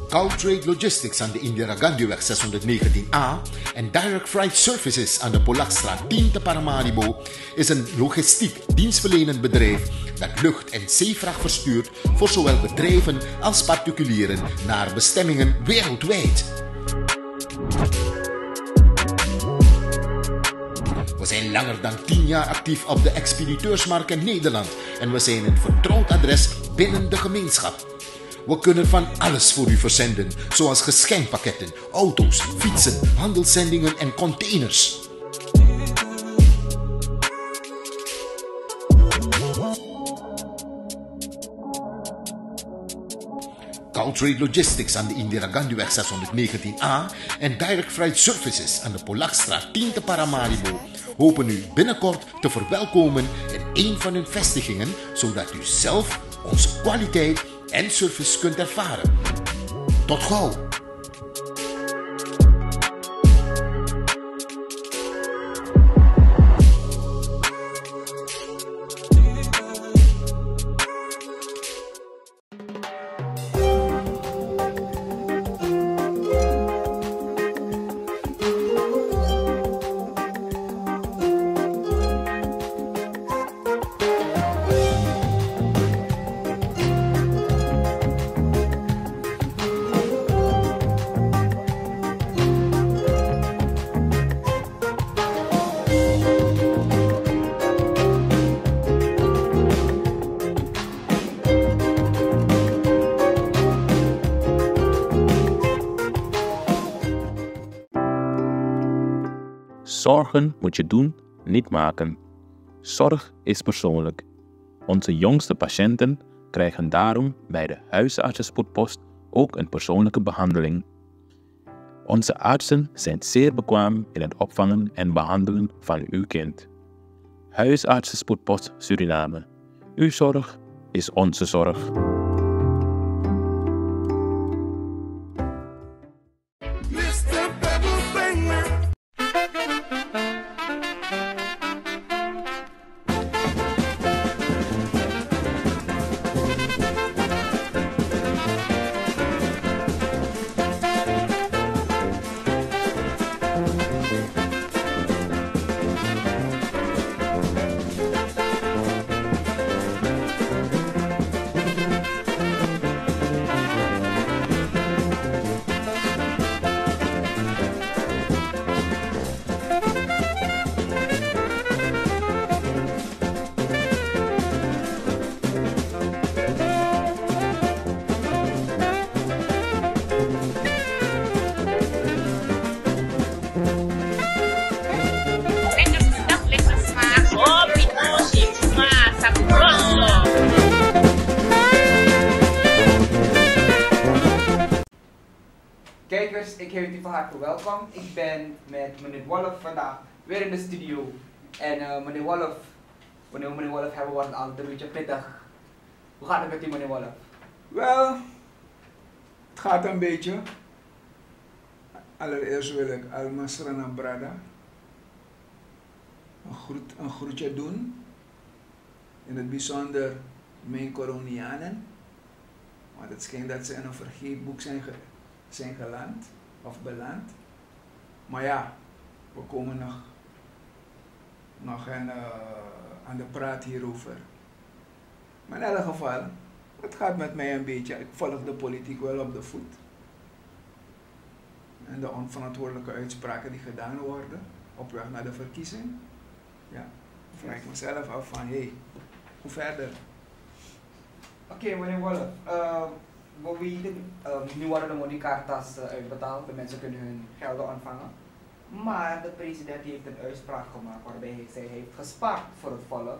Gautrade Logistics aan de Indira Gandhiweg 619A en Direct Freight Services aan de Polakstraat 10 te Paramaribo is een logistiek dienstverlenend bedrijf dat lucht- en zeevracht verstuurt voor zowel bedrijven als particulieren naar bestemmingen wereldwijd. We zijn langer dan 10 jaar actief op de expediteursmarkt in Nederland en we zijn een vertrouwd adres binnen de gemeenschap. We kunnen van alles voor u verzenden, zoals geschenkpakketten, auto's, fietsen, handelszendingen en containers. Gautrade Logistics aan de Indira Gandhiweg 619A en Direct Freight Services aan de Polakstraat 10 te Paramaribo hopen u binnenkort te verwelkomen in een van hun vestigingen, zodat u zelf onze kwaliteit en service kunt ervaren. Tot gauw! Zorgen moet je doen, niet maken. Zorg is persoonlijk. Onze jongste patiënten krijgen daarom bij de huisartsenspoedpost ook een persoonlijke behandeling. Onze artsen zijn zeer bekwaam in het opvangen en behandelen van uw kind. Huisartsenspoedpost Suriname. Uw zorg is onze zorg. Kijkers, ik heet u van harte welkom. Ik ben met meneer Wolf vandaag weer in de studio. En meneer Wolf, wanneer we meneer Wolf hebben, wordt het altijd een beetje pittig. Hoe gaat het met u, meneer Wolf? Wel, het gaat een beetje. Allereerst wil ik Alma Srana Brada een groetje doen. In het bijzonder mijn Coronianen. Want het schijnt dat ze in een vergeetboek zijn geland of beland. Maar ja, we komen nog aan de praat hierover. Maar in elk geval, het gaat met mij een beetje. Ik volg de politiek wel op de voet. En de onverantwoordelijke uitspraken die gedaan worden op weg naar de verkiezing. Ja, vraag ik mezelf af van, hé, hoe verder? Oké, meneer Wolf. We weten, nu worden de moneykartas uitbetaald, de mensen kunnen hun gelden ontvangen. Maar de president heeft een uitspraak gemaakt waarbij hij zei hij heeft gespaard voor het volk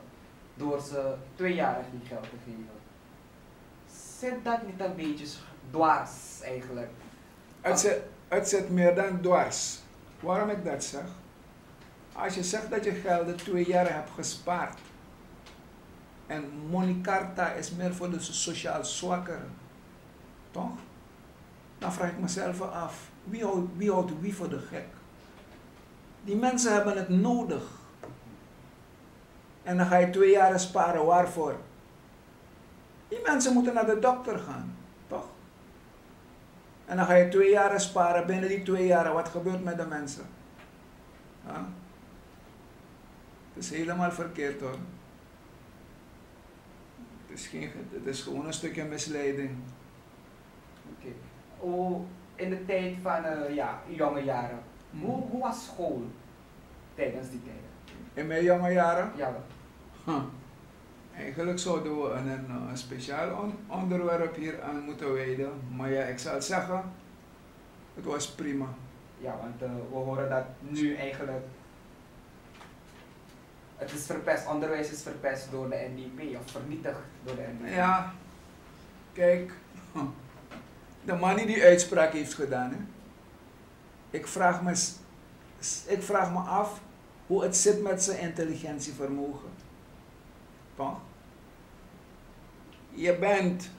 door ze 2-jarig die geld te geven. Zit dat niet een beetje dwars eigenlijk? Het zit meer dan dwars. Waarom ik dat zeg? Als je zegt dat je gelden 2 jaar hebt gespaard en moneykarta is meer voor de sociaal zwakkeren, toch? Dan vraag ik mezelf af, wie houdt wie voor de gek? Die mensen hebben het nodig. En dan ga je 2 jaar sparen, waarvoor? Die mensen moeten naar de dokter gaan, toch? En dan ga je 2 jaar sparen. Binnen die 2 jaar, wat gebeurt met de mensen? Ja? Het is helemaal verkeerd hoor. Het is gewoon een stukje misleiding. Oké. In de tijd van jonge jaren, hoe was school tijdens die tijd? In mijn jonge jaren? Ja. Eigenlijk zouden we een speciaal onderwerp hier aan moeten wijden. Maar ja, ik zal zeggen, het was prima. Ja, want we horen dat nu eigenlijk het is verpest, onderwijs is verpest door de NDP of vernietigd door de NDP. Ja, kijk, de man die uitspraak heeft gedaan, hè? Ik vraag me af hoe het zit met zijn intelligentievermogen. Toch? Je bent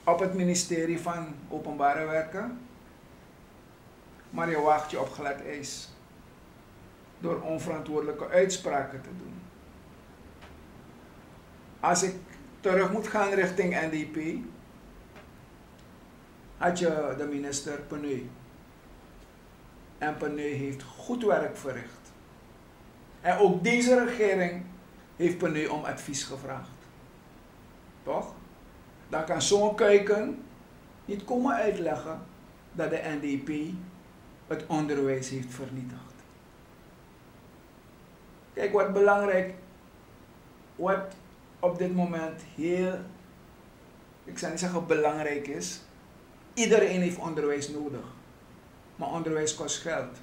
op het ministerie van Openbare Werken, maar je waagt je op glad ijs door onverantwoordelijke uitspraken te doen. Als ik terug moet gaan richting NDP, had je de minister Peneu. En Peneu heeft goed werk verricht. En ook deze regering heeft Peneu om advies gevraagd. Toch? Dan kan zo'n kuiken niet komen uitleggen dat de NDP het onderwijs heeft vernietigd. Kijk, wat belangrijk, wat op dit moment heel, ik zal niet zeggen belangrijk is, iedereen heeft onderwijs nodig. Maar onderwijs kost geld.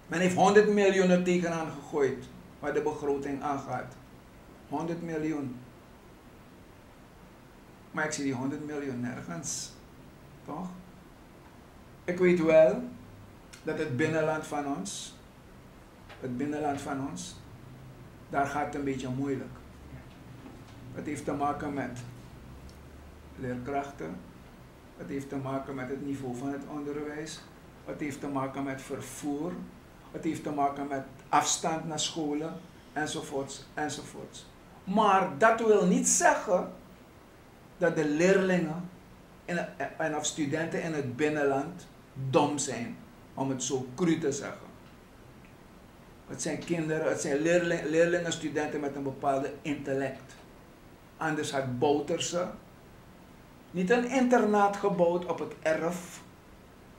Men heeft 100 miljoen er tegenaan gegooid, wat de begroting aangaat. 100 miljoen. Maar ik zie die 100 miljoen nergens. Toch? Ik weet wel dat het binnenland van ons, daar gaat het een beetje moeilijk. Het heeft te maken met leerkrachten. Het heeft te maken met het niveau van het onderwijs. Het heeft te maken met vervoer. Het heeft te maken met afstand naar scholen. Enzovoorts, enzovoorts. Maar dat wil niet zeggen dat de leerlingen of studenten in het binnenland dom zijn. Om het zo cru te zeggen. Het zijn kinderen, het zijn leerlingen, studenten met een bepaalde intellect. Anders had Bouterse niet een internaat gebouwd op het erf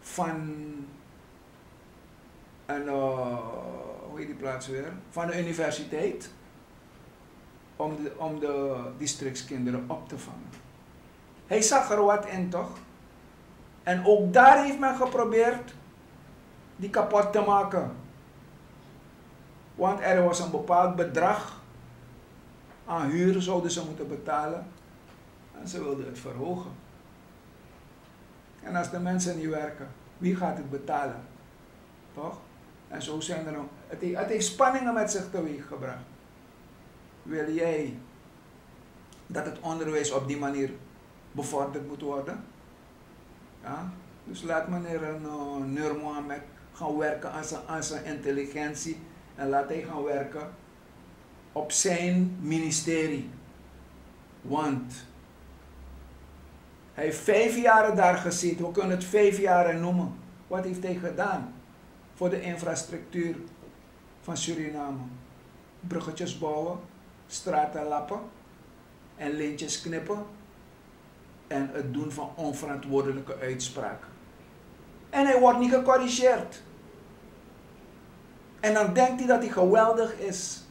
van een, hoe heet die plaats weer? Van de universiteit. Om de districtskinderen op te vangen. Hij zag er wat in toch? En ook daar heeft men geprobeerd die kapot te maken. Want er was een bepaald bedrag aan huur zouden ze moeten betalen. En ze wilden het verhogen. En als de mensen niet werken, wie gaat het betalen? Toch? En zo zijn er het heeft spanningen met zich teweeg gebracht. Wil jij dat het onderwijs op die manier bevorderd moet worden? Ja? Dus laat meneer Nur Mohammed gaan werken aan zijn intelligentie. En laat hij gaan werken op zijn ministerie. Want hij heeft 5 jaar daar gezeten. We kunnen het 5 jaar noemen. Wat heeft hij gedaan voor de infrastructuur van Suriname? Bruggetjes bouwen, straten lappen en lintjes knippen. En het doen van onverantwoordelijke uitspraken. En hij wordt niet gecorrigeerd. En dan denkt hij dat hij geweldig is.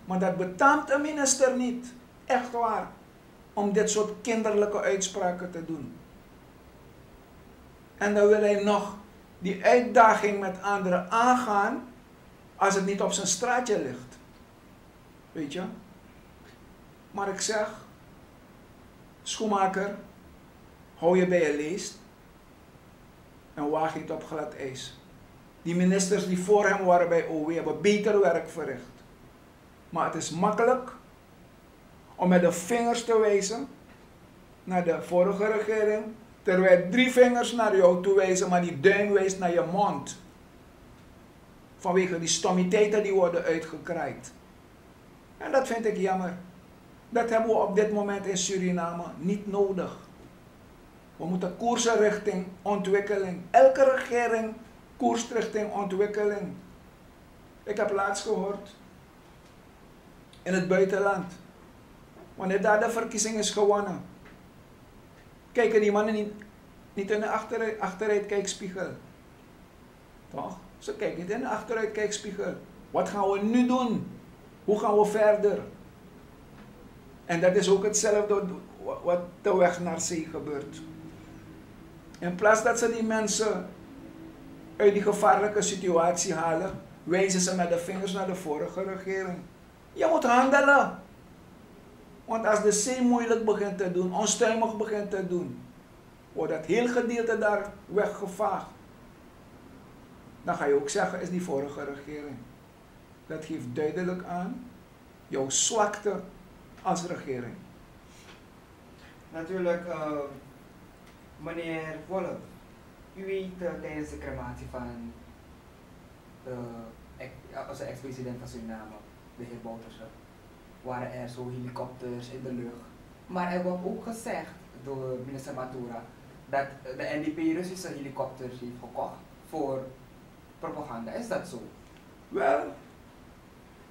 Maar dat betaamt een minister niet. Echt waar. Om dit soort kinderlijke uitspraken te doen. En dan wil hij nog die uitdaging met anderen aangaan. Als het niet op zijn straatje ligt. Weet je. Maar ik zeg. Schoenmaker. Hou je bij je leest. En waag je het op glad ijs. Die ministers die voor hem waren bij OW hebben beter werk verricht. Maar het is makkelijk om met de vingers te wijzen naar de vorige regering, terwijl 3 vingers naar jou toe wijzen, maar die duim wijst naar je mond. Vanwege die stommiteiten die worden uitgekraaid. En dat vind ik jammer. Dat hebben we op dit moment in Suriname niet nodig. We moeten koersen richting ontwikkeling. Elke regering koerst richting ontwikkeling. Ik heb laatst gehoord, in het buitenland, wanneer daar de verkiezing is gewonnen, kijken die mannen niet in de achteruitkijkspiegel. Toch? Ze kijken niet in de achteruitkijkspiegel. Wat gaan we nu doen? Hoe gaan we verder? En dat is ook hetzelfde wat de weg naar zee gebeurt. In plaats dat ze die mensen uit die gevaarlijke situatie halen, wijzen ze met de vingers naar de vorige regering. Je moet handelen. Want als de zee moeilijk begint te doen, onstuimig begint te doen, wordt dat heel gedeelte daar weggevaagd. Dan ga je ook zeggen, is die vorige regering. Dat geeft duidelijk aan jouw zwakte als regering. Natuurlijk, meneer Wolf, u weet tijdens de crematie van onze ex-president van Suriname, de heer Bouterse, waren er zo helikopters in de lucht. Maar er wordt ook gezegd door minister Matura dat de NDP Russische helikopters heeft gekocht voor propaganda. Is dat zo? Wel,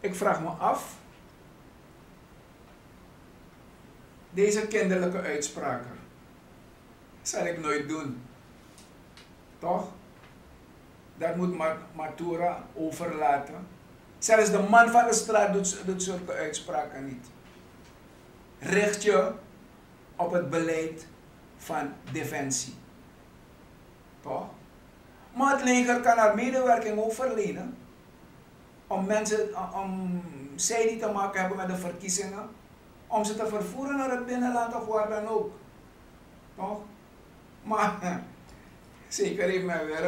ik vraag me af, deze kinderlijke uitspraken zal ik nooit doen. Toch? Dat moet Matura overlaten. Zelfs de man van de straat doet zulke uitspraken niet. Richt je op het beleid van defensie. Toch? Maar het leger kan haar medewerking ook verlenen om mensen, om zij die te maken hebben met de verkiezingen, om ze te vervoeren naar het binnenland of waar dan ook. Toch? Maar zeker heeft men weer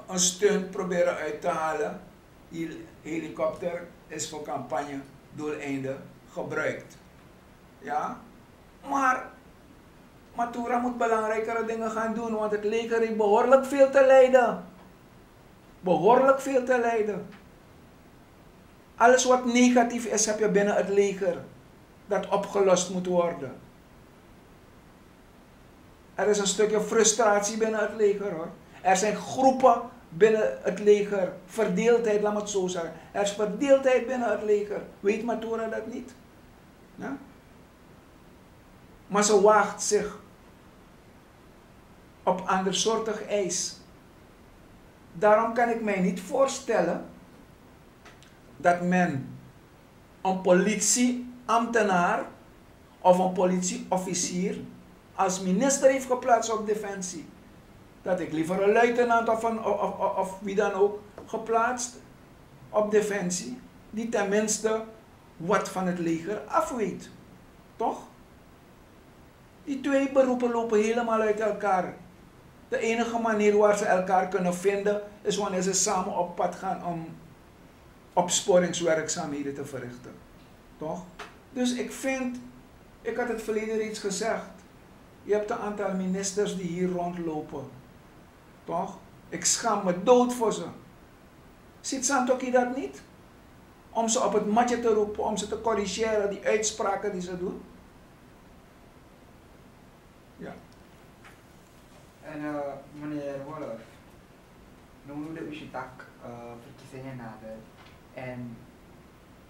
een stunt proberen uit te halen. Die helikopter is voor campagnedoeleinden gebruikt. Ja? Maar Matura moet belangrijkere dingen gaan doen, want het leger heeft behoorlijk veel te lijden. Behoorlijk veel te lijden. Alles wat negatief is, heb je binnen het leger dat opgelost moet worden. Er is een stukje frustratie binnen het leger, hoor. Er zijn groepen binnen het leger. Verdeeldheid, laat me het zo zeggen. Er is verdeeldheid binnen het leger. Weet Matura dat niet? Ja? Maar ze waagt zich op andersoortig ijs. Daarom kan ik mij niet voorstellen dat men een politieambtenaar of een politieofficier als minister heeft geplaatst op defensie. Dat ik liever een luitenant of wie dan ook geplaatst op defensie, die tenminste wat van het leger afweet. Toch? Die twee beroepen lopen helemaal uit elkaar. De enige manier waar ze elkaar kunnen vinden is wanneer ze samen op pad gaan om opsporingswerkzaamheden te verrichten. Toch? Dus ik had het verleden reeds gezegd, je hebt een aantal ministers die hier rondlopen. Toch? Ik schaam me dood voor ze. Ziet Santoki dat niet? Om ze op het matje te roepen, om ze te corrigeren, die uitspraken die ze doen. Ja. En meneer Wolf, noemen we de Ushitak verkiezingen nader. En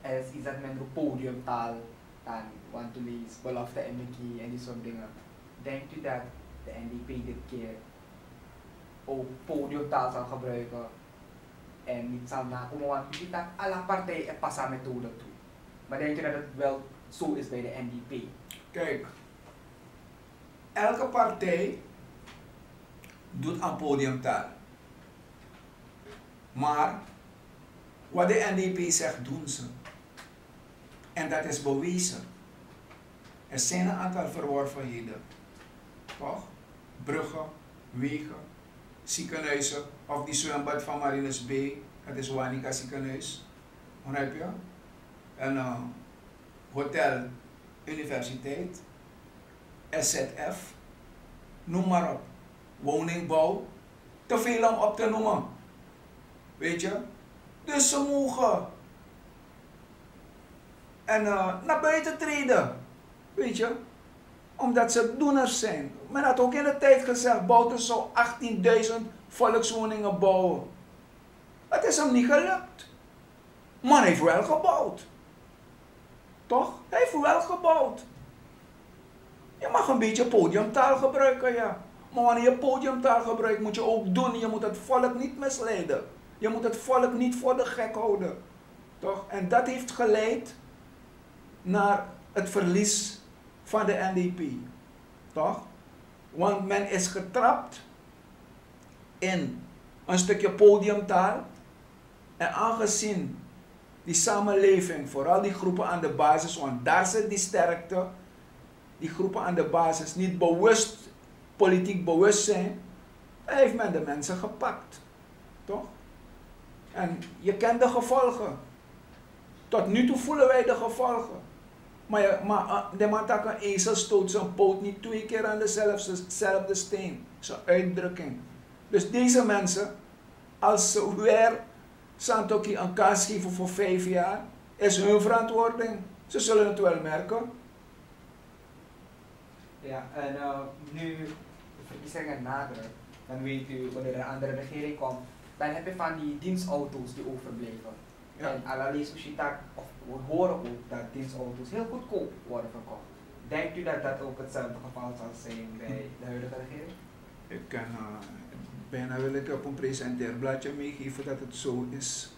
er is iets dat men op podiumtaal dan want to lezen, belofte en Mickey en die soort dingen. Denkt u dat de NDP dit keer ook podiumtaal zal gebruiken en niet zal nakomen, want u ziet dat alle partijen een passamethode toe. Maar denk je dat het wel zo is bij de NDP? Kijk, elke partij doet aan podiumtaal. Maar wat de NDP zegt, doen ze. En dat is bewezen. Er zijn een aantal verworvenheden. Toch? Bruggen, wegen, ziekenhuizen, of die zwembad van Marinus B, dat is Wanika ziekenhuis. Begrijp je? Een hotel, universiteit, SZF, noem maar op. Woningbouw, te veel om op te noemen. Weet je? Dus ze mogen naar buiten treden. Weet je? Omdat ze doeners zijn. Men had ook in de tijd gezegd, Bouter zou 18.000 volkswoningen bouwen. Het is hem niet gelukt. Maar hij heeft wel gebouwd. Toch? Hij heeft wel gebouwd. Je mag een beetje podiumtaal gebruiken, ja. Maar wanneer je podiumtaal gebruikt, moet je ook doen. Je moet het volk niet misleiden. Je moet het volk niet voor de gek houden. Toch? En dat heeft geleid naar het verlies van de NDP. Toch? Want men is getrapt in een stukje podiumtaal. En aangezien die samenleving, vooral die groepen aan de basis, want daar zit die sterkte, die groepen aan de basis niet bewust, politiek bewust zijn, dan heeft men de mensen gepakt. Toch? En je kent de gevolgen. Tot nu toe voelen wij de gevolgen. Maar de man tak een ezel stoot zijn poot niet 2 keer aan dezelfde steen. Zo'n uitdrukking. Dus deze mensen, als ze weer Santoki een kans geven voor 5 jaar, is hun verantwoording. Ze zullen het wel merken. Ja, en nu de verkiezingen naderen, dan weet u wanneer er een andere regering komt, dan heb je van die dienstauto's die overblijven. Ja. En allerlei sociëteit, of we horen ook dat dienstauto's heel goedkoop worden verkocht. Denkt u dat dat ook hetzelfde geval zal zijn bij de huidige regering? Ik kan bijna wil ik op een presenteerbladje meegeven dat het zo is.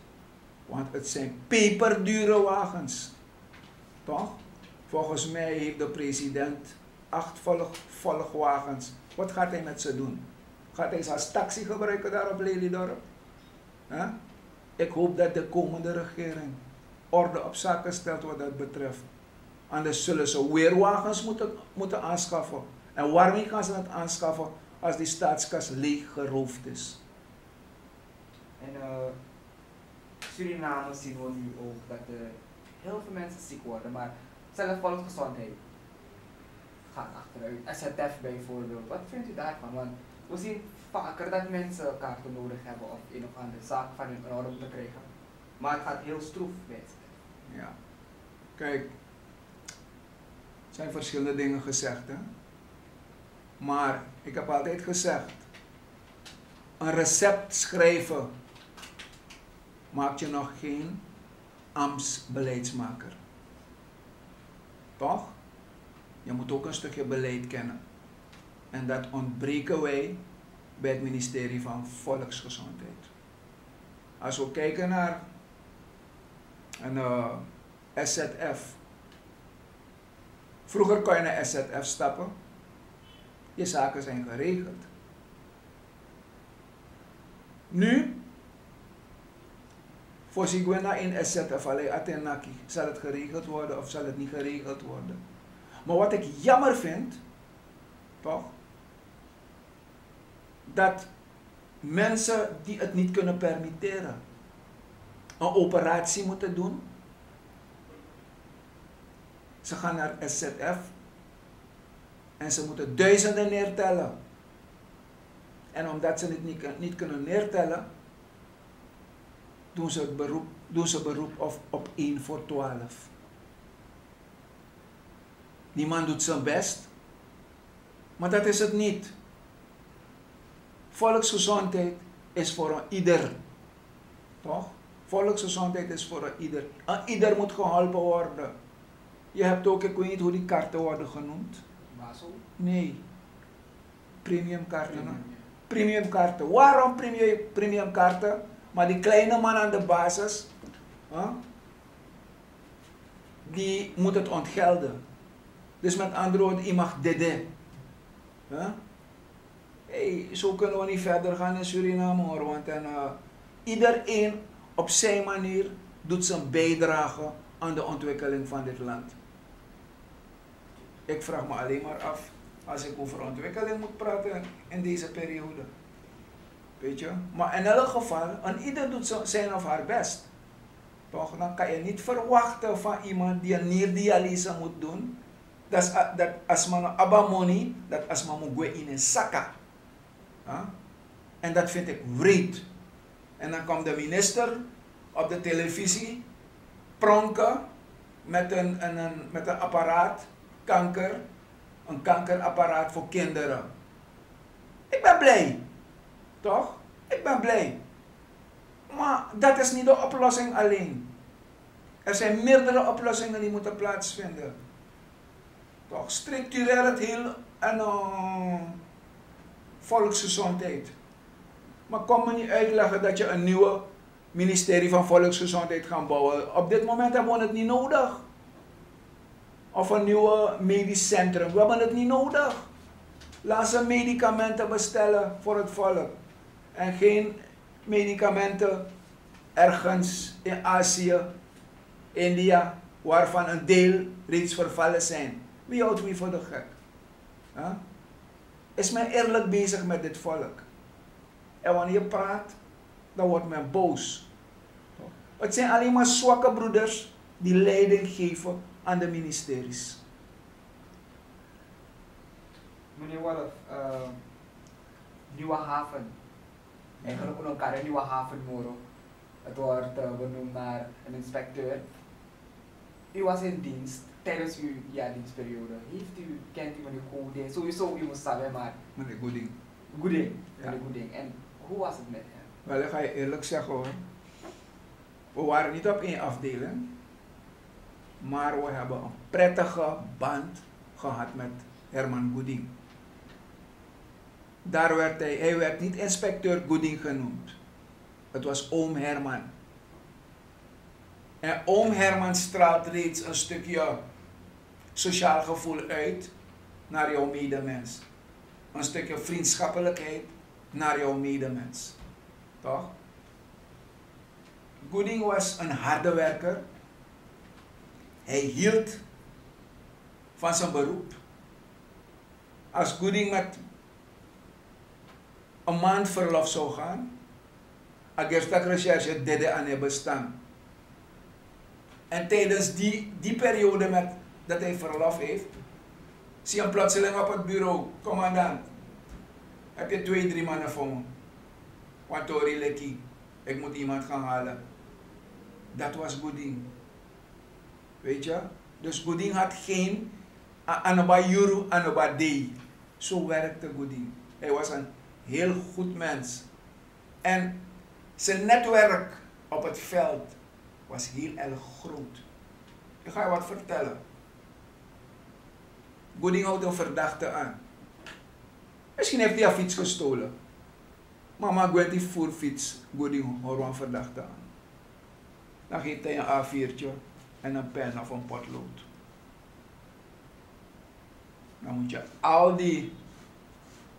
Want het zijn peperdure wagens. Toch? Volgens mij heeft de president 8 volgwagens. Wat gaat hij met ze doen? Gaat hij ze als taxi gebruiken daar op Lelydorp? Huh? Ik hoop dat de komende regering orde op zaken stelt wat dat betreft. Anders zullen ze weer wagens moeten aanschaffen. En waarom gaan ze het aanschaffen als die staatskas leeg geroofd is? En Suriname zien we nu ook dat heel veel mensen ziek worden, maar zelfs volksgezondheid gaat achteruit. SZF bijvoorbeeld, wat vindt u daarvan? Want we zien vaker dat mensen kaarten nodig hebben of een of andere zaak van hun in orde moeten krijgen. Maar het gaat heel stroef bij SZF. Ja. Kijk, er zijn verschillende dingen gezegd, hè? Maar ik heb altijd gezegd, een recept schrijven maakt je nog geen ambtsbeleidsmaker. Toch? Je moet ook een stukje beleid kennen. En dat ontbreken wij bij het ministerie van Volksgezondheid. Als we kijken naar een SZF. Vroeger kon je naar SZF stappen. Je zaken zijn geregeld. Nu, voor Sigwena in SZF, alleen Atenaki, zal het geregeld worden of zal het niet geregeld worden. Maar wat ik jammer vind, toch, dat mensen die het niet kunnen permitteren, een operatie moeten doen. Ze gaan naar SZF en ze moeten duizenden neertellen. En omdat ze het niet kunnen neertellen, doen ze beroep op 1 voor 12. Die man doet zijn best, maar dat is het niet. Volksgezondheid is voor ieder. Toch? Volksgezondheid is voor ieder. Ieder moet geholpen worden. Je hebt ook, ik weet niet hoe die kaarten worden genoemd. Basel? Nee. Premiumkaarten. Premiumkaarten. Waarom premiumkaarten? Maar die kleine man aan de basis, die moet het ontgelden. Dus met andere woorden, je mag dede. Hey, zo kunnen we niet verder gaan in Suriname hoor. Want iedereen op zijn manier doet zijn bijdrage aan de ontwikkeling van dit land. Ik vraag me alleen maar af, als ik over ontwikkeling moet praten in deze periode. Weet je? Maar in elk geval, ieder doet zijn of haar best. Toch? Dan kan je niet verwachten van iemand die een nierdialyse moet doen, dat als man een abamoni, dat als man moet in een zakka. En dat vind ik wreed. En dan komt de minister op de televisie pronken met een apparaat, kanker, een kankerapparaat voor kinderen. Ik ben blij. Toch? Ik ben blij. Maar dat is niet de oplossing alleen. Er zijn meerdere oplossingen die moeten plaatsvinden. Toch? Structureel het heel en volksgezondheid. Maar kom me niet uitleggen dat je een nieuwe ministerie van Volksgezondheid gaat bouwen. Op dit moment hebben we het niet nodig. Of een nieuwe medisch centrum. We hebben het niet nodig. Laat ze medicamenten bestellen voor het volk. En geen medicamenten ergens in Azië, India, waarvan een deel reeds vervallen zijn. Wie houdt wie voor de gek? Huh? Is men eerlijk bezig met dit volk? En wanneer je praat, dan wordt men boos. Het zijn alleen maar zwakke broeders die leiding geven aan de ministeries. Meneer Wolff, Nieuwe Haven. Eigenlijk ook elkaar een Nieuwe Haven Moro. Het wordt benoemd naar een inspecteur. U was in dienst tijdens uw dienstperiode. Kent u meneer Goeding? Sowieso, u moest samen, maar... Meneer Goeding. Goeding, Ja. meneer Goeding. En hoe was het met hem? Wel, ik ga je eerlijk zeggen hoor. We waren niet op één afdeling. Maar we hebben een prettige band gehad met Herman Goeding. Daar werd hij werd niet inspecteur Goeding genoemd. Het was oom Herman. En oom Herman straalt reeds een stukje sociaal gevoel uit naar jouw medemens. Een stukje vriendschappelijkheid naar jouw medemens. Toch? Goeding was een harde werker. Hij hield van zijn beroep. Als Goeding met een maand verlof zou gaan, Agerstak Recherche dede aan hem bestaan. En tijdens die periode dat hij verlof heeft, zie je hem plotseling op het bureau, commandant, heb je 2, 3 mannen voor me? Want Tori Lekkie, ik moet iemand gaan halen. Dat was Goeding. Weet je? Dus Goeding had geen Anoba Juru, Anoba Dei. Zo werkte Goeding. Hij was een heel goed mens. En zijn netwerk op het veld was heel erg groot. Ik ga je wat vertellen. Goeding houdt een verdachte aan. Misschien heeft hij een fiets gestolen. Mama Gwen die voerfiets, Goeding houdt een verdachte aan. Dan geeft hij een A4'tje en een pen of een potlood. Dan moet je al die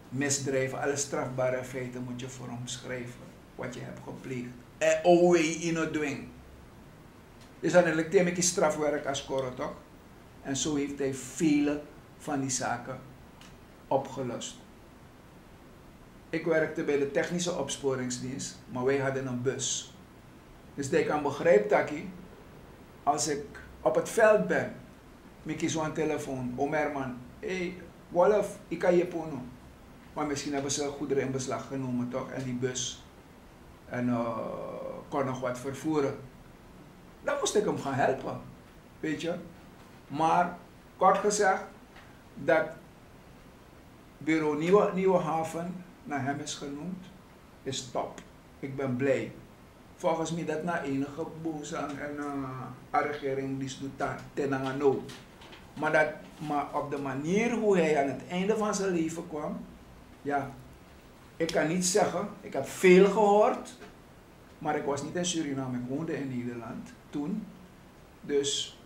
misdrijven, alle strafbare feiten moet je voor hem schrijven. Wat je hebt gepleegd. En alweer in het doen. Dus dan heb ik strafwerk als Coro, toch? En zo heeft hij vele van die zaken opgelost. Ik werkte bij de technische opsporingsdienst, maar wij hadden een bus. Dus ik kan begrijpen, Taki, als ik op het veld ben, ik kies zo'n telefoon, Omerman, hey, Wolff, ik kan je pono. Maar misschien hebben ze goederen in beslag genomen, toch? En die bus. En kon nog wat vervoeren. Dan moest ik hem gaan helpen. Weet je? Maar, kort gezegd, dat bureau Nieuwe Haven naar hem is genoemd, is top. Ik ben blij. Volgens mij dat na enige boze en regering die doet ten no. Maar op de manier hoe hij aan het einde van zijn leven kwam, ja, ik kan niet zeggen, ik heb veel gehoord, maar ik was niet in Suriname, ik woonde in Nederland toen. Dus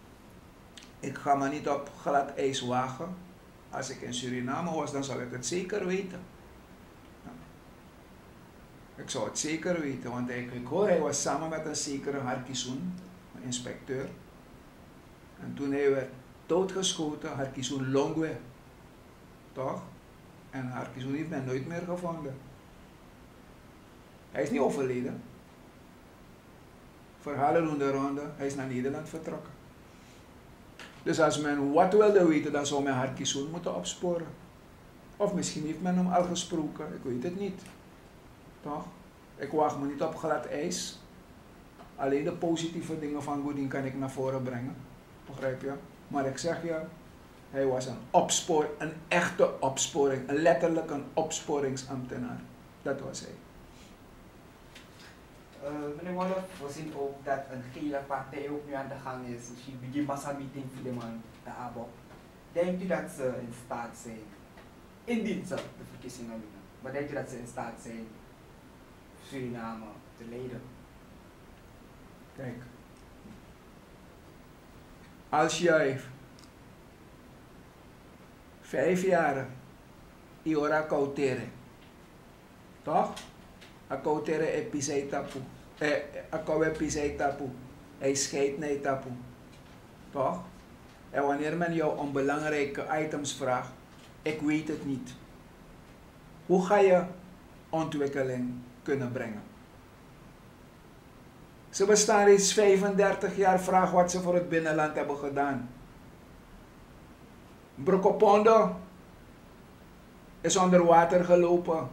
ik ga me niet op glad ijs wagen. Als ik in Suriname was, dan zou ik het zeker weten. Ja. Ik zou het zeker weten, want ik hoor, hij was samen met een zekere Harkisoen, een inspecteur. En toen hij werd doodgeschoten, Harkisoen Longwe, toch? En Harkisoen heeft men nooit meer gevonden. Hij is niet overleden. Verhalen doen de ronde, hij is naar Nederland vertrokken. Dus als men wat wilde weten, dan zou men Harkisoen moeten opsporen. Of misschien heeft men hem al gesproken, ik weet het niet. Toch? Ik waag me niet op glad ijs. Alleen de positieve dingen van Goeding kan ik naar voren brengen. Begrijp je? Maar ik zeg je, Hij was een echte opsporing, letterlijk een opsporingsambtenaar. Dat was hij. Meneer Wolff, we zien ook dat een gele partij ook nu aan de gang is. Misschien begint massameeting voor de man te ABO. Denkt u dat ze in staat zijn, indien ze de verkiezingen winnen, maar denkt u dat ze in staat zijn Suriname te leiden? Kijk, als jij 5 jaar Iora Kautere, toch? A Kautere episei tapu, a Kau episei tapu, hij scheidt nee tapu, toch? En wanneer men jou om belangrijke items vraagt, ik weet het niet. Hoe ga je ontwikkeling kunnen brengen? Ze bestaan reeds 35 jaar, vraag wat ze voor het binnenland hebben gedaan. Brokopondo is onder water gelopen.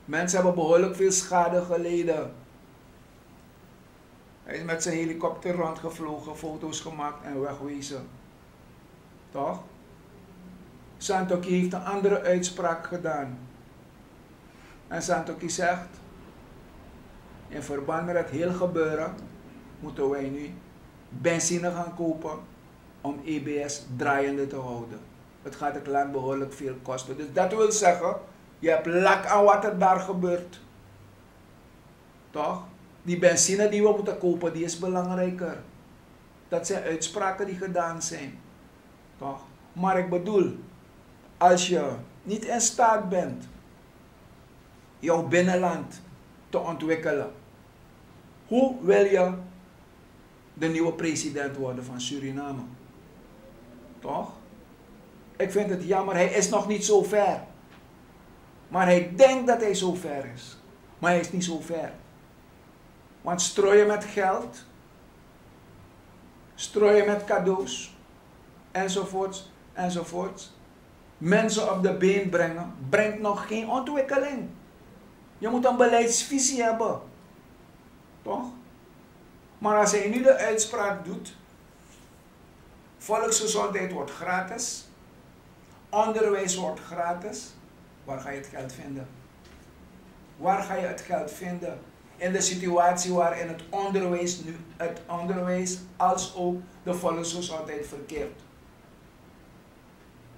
Mensen hebben behoorlijk veel schade geleden. Hij is met zijn helikopter rondgevlogen, foto's gemaakt en wegwezen. Toch? Santoki heeft een andere uitspraak gedaan. En Santoki zegt, in verband met het hele gebeuren moeten wij nu benzine gaan kopen om EBS draaiende te houden. Het gaat het land behoorlijk veel kosten. Dus dat wil zeggen, je hebt lak aan wat er daar gebeurt. Toch? Die benzine die we moeten kopen, die is belangrijker. Dat zijn uitspraken die gedaan zijn. Toch? Maar ik bedoel, als je niet in staat bent jouw binnenland te ontwikkelen, hoe wil je de nieuwe president worden van Suriname? Toch? Ik vind het jammer, hij is nog niet zo ver. Maar hij denkt dat hij zo ver is. Maar hij is niet zo ver. Want strooien met geld, strooien met cadeaus, enzovoorts, enzovoorts. Mensen op de been brengen, brengt nog geen ontwikkeling. Je moet een beleidsvisie hebben. Toch? Maar als hij nu de uitspraak doet, volksgezondheid wordt gratis, onderwijs wordt gratis, waar ga je het geld vinden? Waar ga je het geld vinden? In de situatie waarin het onderwijs als ook de volksgezondheid verkeert.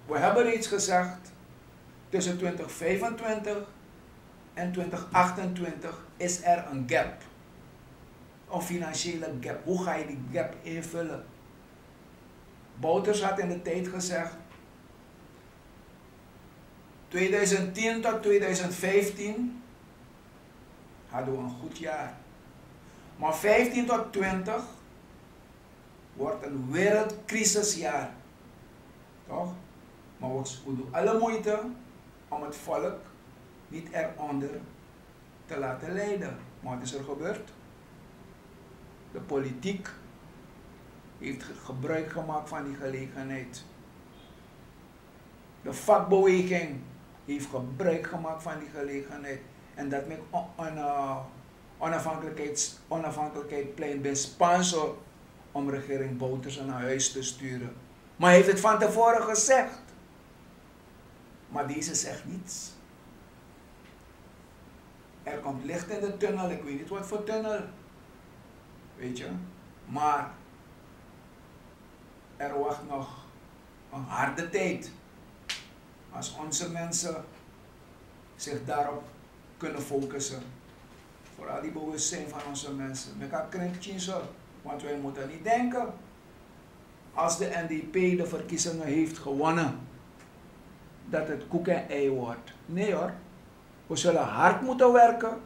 We hebben reeds gezegd, tussen 2025 en 2028 is er een gap. Een financiële gap. Hoe ga je die gap invullen? Bouters had in de tijd gezegd, 2010 tot 2015 hadden we een goed jaar. Maar 15 tot 20 wordt een wereldcrisisjaar. Toch? Maar we doen alle moeite om het volk niet eronder te laten lijden. Maar wat is er gebeurd? De politiek heeft gebruik gemaakt van die gelegenheid. De vakbeweging heeft gebruik gemaakt van die gelegenheid. En dat met onafhankelijkheidsplein bij sponsor om regering Bouters naar huis te sturen. Maar hij heeft het van tevoren gezegd. Maar deze zegt niets. Er komt licht in de tunnel, ik weet niet wat voor tunnel. Weet je? Maar er wacht nog een harde tijd. Als onze mensen zich daarop kunnen focussen. Vooral die bewustzijn van onze mensen. Ik kan krimpen, want wij moeten niet denken. Als de NDP de verkiezingen heeft gewonnen, dat het koek en ei wordt. Nee hoor. We zullen hard moeten werken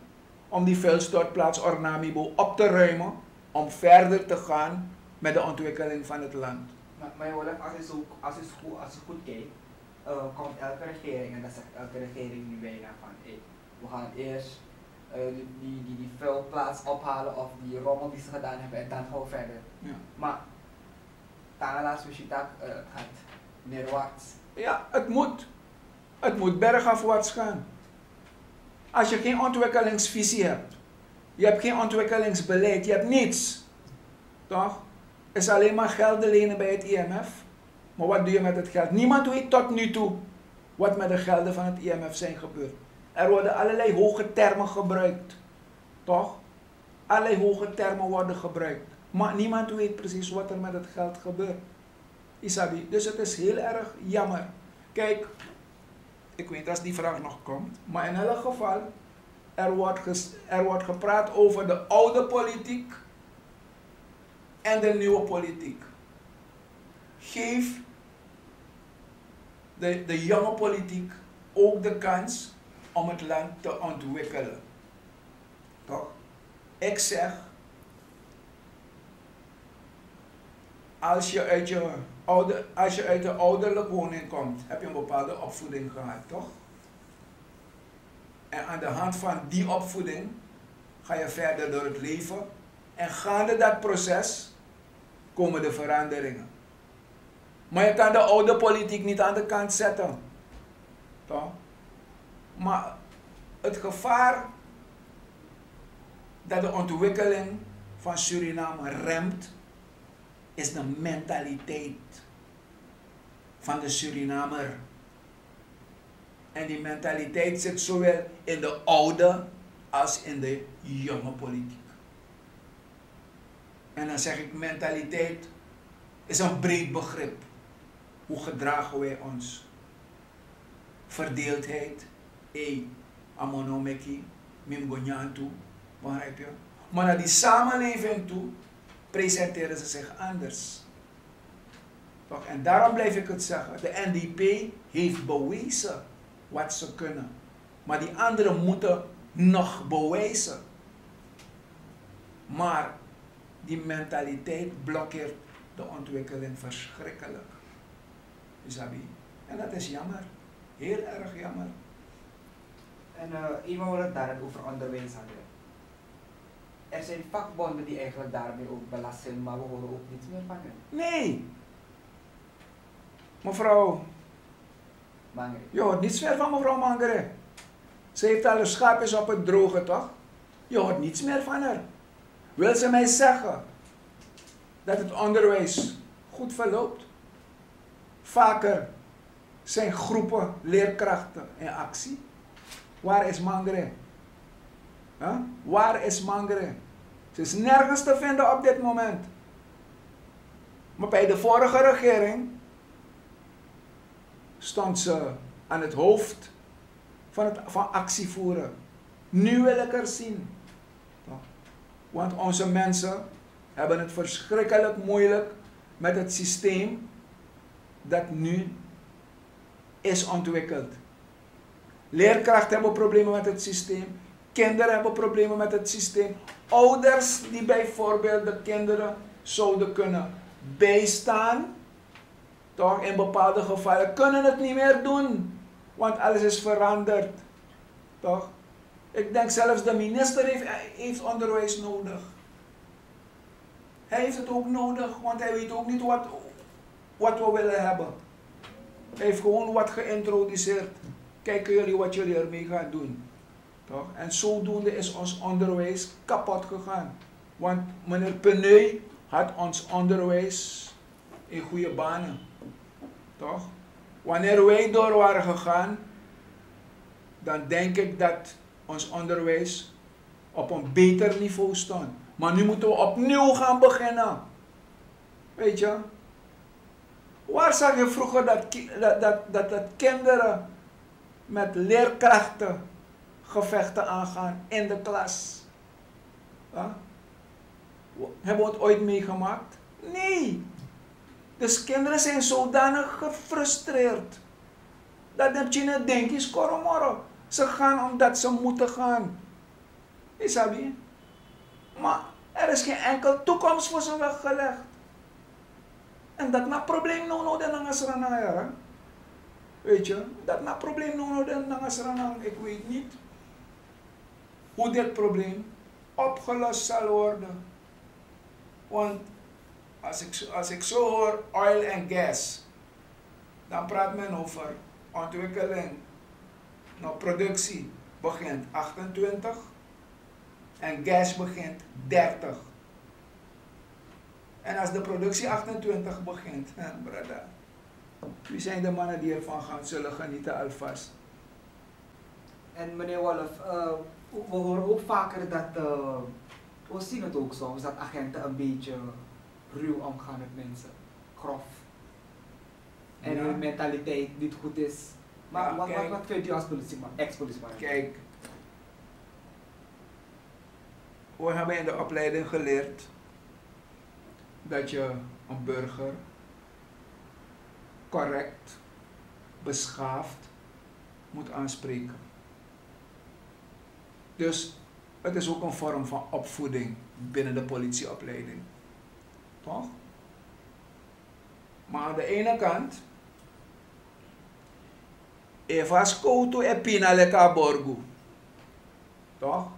om die vuilstortplaats Ornamibo op te ruimen, om verder te gaan met de ontwikkeling van het land. Maar als je goed kijkt, komt elke regering, en dat zegt elke regering nu bijna van, hey, we gaan eerst die vuilplaats ophalen of die rommel die ze gedaan hebben en dan gaan we verder. Ja. Maar Tangala's Wishitak gaat neerwaarts. Ja, het moet. Het moet bergafwaarts gaan. Als je geen ontwikkelingsvisie hebt, je hebt geen ontwikkelingsbeleid, je hebt niets. Toch? Is alleen maar geld lenen bij het IMF. Maar wat doe je met het geld? Niemand weet tot nu toe wat met de gelden van het IMF zijn gebeurd. Er worden allerlei hoge termen gebruikt. Toch? Allerlei hoge termen worden gebruikt. Maar niemand weet precies wat er met het geld gebeurt. Isabi, dus het is heel erg jammer. Kijk, ik weet als die vraag nog komt, maar in elk geval, er wordt gepraat over de oude politiek en de nieuwe politiek. Geef de jonge politiek ook de kans om het land te ontwikkelen. Toch? Ik zeg, als je uit de ouderlijke woning komt, heb je een bepaalde opvoeding gehad, toch? En aan de hand van die opvoeding ga je verder door het leven. En gaande dat proces komen de veranderingen. Maar je kan de oude politiek niet aan de kant zetten. Toch? Maar het gevaar dat de ontwikkeling van Suriname remt, is de mentaliteit van de Surinamer. En die mentaliteit zit zowel in de oude als in de jonge politiek. En dan zeg ik, mentaliteit is een breed begrip. Hoe gedragen wij ons? Verdeeldheid, amonomeki, mimgonyantu, begrijp je? Maar naar die samenleving toe presenteren ze zich anders. Toch? En daarom blijf ik het zeggen. De NDP heeft bewezen wat ze kunnen. Maar die anderen moeten nog bewijzen. Maar die mentaliteit blokkeert de ontwikkeling verschrikkelijk. Isabi. En dat is jammer. Heel erg jammer. En even we het daar over onderwijs hadden. Er zijn vakbonden die eigenlijk daarmee ook belast zijn, maar we horen ook niets meer van hen. Nee. Mevrouw Mangere. Je hoort niets meer van mevrouw Mangere. Ze heeft alle schaapjes op het droge, toch? Je hoort niets meer van haar. Wil ze mij zeggen dat het onderwijs goed verloopt? Vaker zijn groepen leerkrachten in actie. Waar is Mangere? Huh? Waar is Mangere? Ze is nergens te vinden op dit moment. Maar bij de vorige regering stond ze aan het hoofd van actievoeren. Nu wil ik er zien. Want onze mensen hebben het verschrikkelijk moeilijk met het systeem dat nu is ontwikkeld. Leerkrachten hebben problemen met het systeem. Kinderen hebben problemen met het systeem. Ouders die bijvoorbeeld de kinderen zouden kunnen bijstaan, toch, in bepaalde gevallen, kunnen het niet meer doen. Want alles is veranderd. Toch? Ik denk zelfs de minister heeft onderwijs nodig. Hij heeft het ook nodig, want hij weet ook niet wat we willen hebben. Hij heeft gewoon wat geïntroduceerd. Kijken jullie wat jullie ermee gaan doen. Toch? En zodoende is ons onderwijs kapot gegaan. Want meneer Peneu had ons onderwijs in goede banen. Toch? Wanneer wij door waren gegaan, dan denk ik dat ons onderwijs op een beter niveau stond. Maar nu moeten we opnieuw gaan beginnen. Weet je? Waar zag je vroeger dat kinderen met leerkrachten gevechten aangaan in de klas? Ja? Hebben we het ooit meegemaakt? Nee. Dus kinderen zijn zodanig gefrustreerd. Dat heb je niet denk is koromoro. Ze gaan omdat ze moeten gaan. Isabi? Maar er is geen enkel toekomst voor ze weggelegd. En dat na probleem no den nangasranaya. Weet je? Dat na probleem no den nangasranaya. Ik weet niet hoe dit probleem opgelost zal worden. Want als ik zo hoor oil en gas, dan praat men over ontwikkeling. Nou, productie begint 28 en gas begint 30. En als de productie 28 begint, brada, Wie zijn de mannen die ervan zullen genieten alvast? En meneer Wolf, we horen ook vaker dat, we zien het ook soms, dat agenten een beetje ruw omgaan met mensen. Grof. En Ja. hun mentaliteit niet goed is. Maar Ja, wat vindt u als ex-politieman? Kijk, we hebben in de opleiding geleerd dat je een burger correct, beschaafd moet aanspreken. Dus het is ook een vorm van opvoeding binnen de politieopleiding. Toch? Maar aan de ene kant, Evas koutu e pina leka borgu. Toch?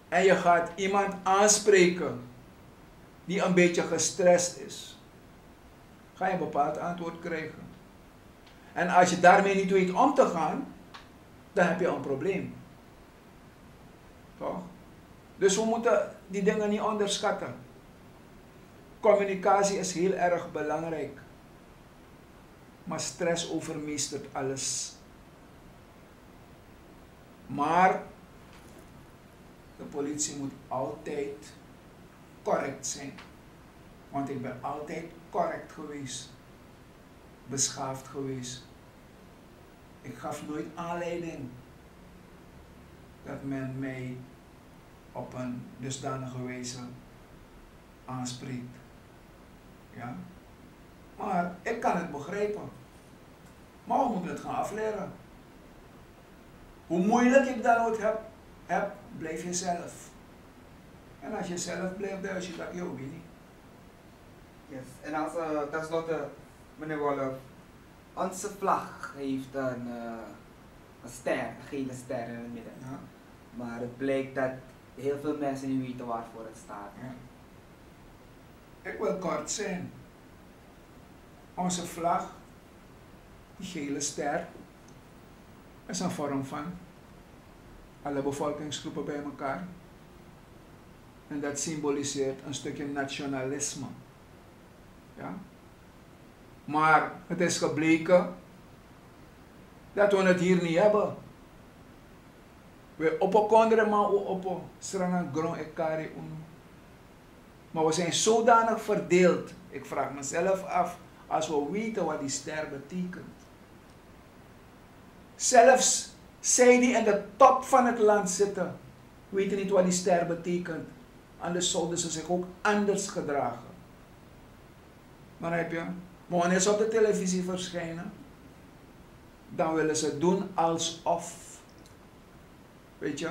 En je gaat iemand aanspreken die een beetje gestrest is. Ga je een bepaald antwoord krijgen. En als je daarmee niet weet om te gaan, dan heb je een probleem. Toch? Dus we moeten die dingen niet onderschatten. Communicatie is heel erg belangrijk. Maar stress overmeestert alles. Maar de politie moet altijd correct zijn. Want ik ben altijd correct geweest. Beschaafd geweest. Ik gaf nooit aanleiding dat men mij op een dusdanige wijze aanspreekt. Ja? Maar ik kan het begrijpen. Maar we moeten het gaan afleren. Hoe moeilijk ik dan ook heb, blijf jezelf. En als je zelf blijft, dan is je dat je ook niet. Yes. En als tenslotte, meneer Wolf, onze vlag heeft een ster, een gele ster in het midden. Ja. Maar het blijkt dat heel veel mensen niet weten waarvoor het staat. Ja. Ik wil kort zijn. Onze vlag, die gele ster, is een vorm van alle bevolkingsgroepen bij elkaar. En dat symboliseert een stukje nationalisme. Ja? Maar het is gebleken dat we het hier niet hebben. We opkonderen maar op strana grond ekari uno. Maar we zijn zodanig verdeeld. Ik vraag mezelf af, als we weten wat die ster betekent. Zelfs zij die in de top van het land zitten, weten niet wat die ster betekent. Anders zouden ze zich ook anders gedragen. Maar heb je? Maar wanneer ze op de televisie verschijnen, dan willen ze doen alsof. Weet je?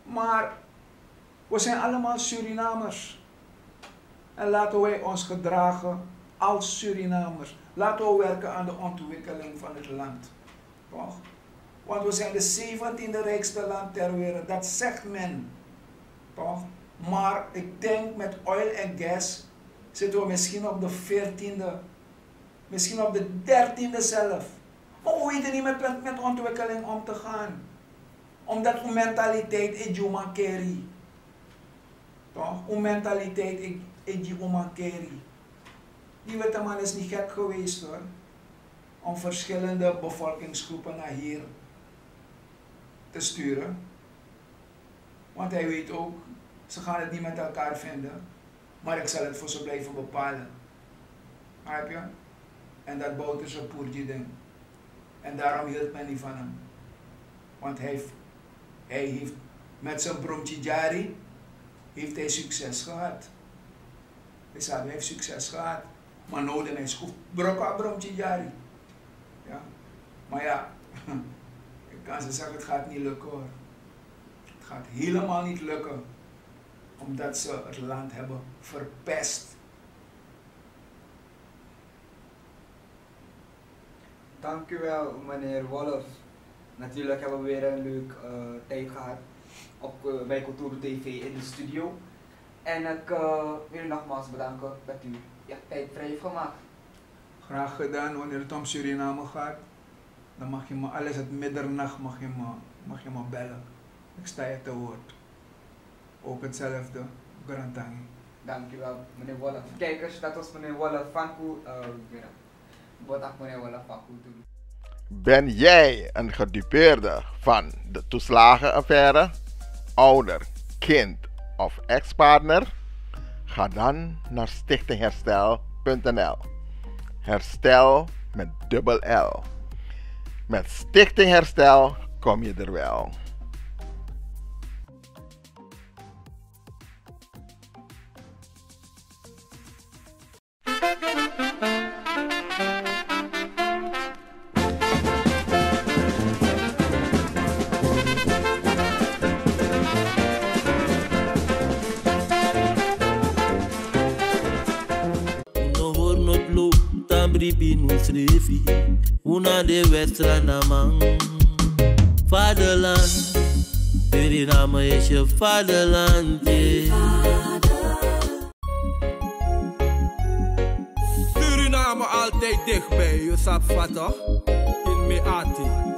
Maar we zijn allemaal Surinamers. En laten wij ons gedragen als Surinamers. Laten we werken aan de ontwikkeling van het land. Toch? Want we zijn de 17e rijkste land ter wereld. Dat zegt men. Toch? Maar ik denk met oil en gas zitten we misschien op de 14e. Misschien op de 13e zelf. Maar we weten niet met ontwikkeling om te gaan. Omdat uw mentaliteit is human carry. Toch? Uw mentaliteit is human carry. Die witte man is niet gek geweest hoor. Om verschillende bevolkingsgroepen naar hier te sturen. Want hij weet ook, ze gaan het niet met elkaar vinden. Maar ik zal het voor ze blijven bepalen. Heb je? En dat bouwt een poertje ding. En daarom hield men niet van hem. Want hij heeft met zijn bromtje jari heeft hij succes gehad. Hij heeft succes gehad. Maar nodig is goed. Brokka bromtje jari. Ja. Maar ja, ik kan ze zeggen, het gaat niet lukken hoor. Het gaat helemaal niet lukken. Omdat ze het land hebben verpest. Dank u wel, meneer Wolf. Natuurlijk hebben we weer een leuk tijd gehad bij Cultuur TV in de studio. En ik wil u nogmaals bedanken dat u tijd vrij heeft gemaakt. Graag gedaan. Wanneer het om Suriname gaat, dan mag je me alles het middernacht mag je me bellen. Ik sta je te woord. Ook hetzelfde, Garantangi. Dank u wel, meneer Wolf. Kijkers, dat was meneer Wolf van Botak meneer Walla Fakutu. Ben jij een gedupeerde van de toeslagenaffaire, ouder, kind of ex-partner? Ga dan naar stichtingherstel.nl. Herstel met dubbel L. Met Stichting Herstel kom je er wel. Una de wedstrijd naar man. Vaderland, Suriname is je vaderland. Suriname altijd dichtbij, je sapt wat toch? In Meati.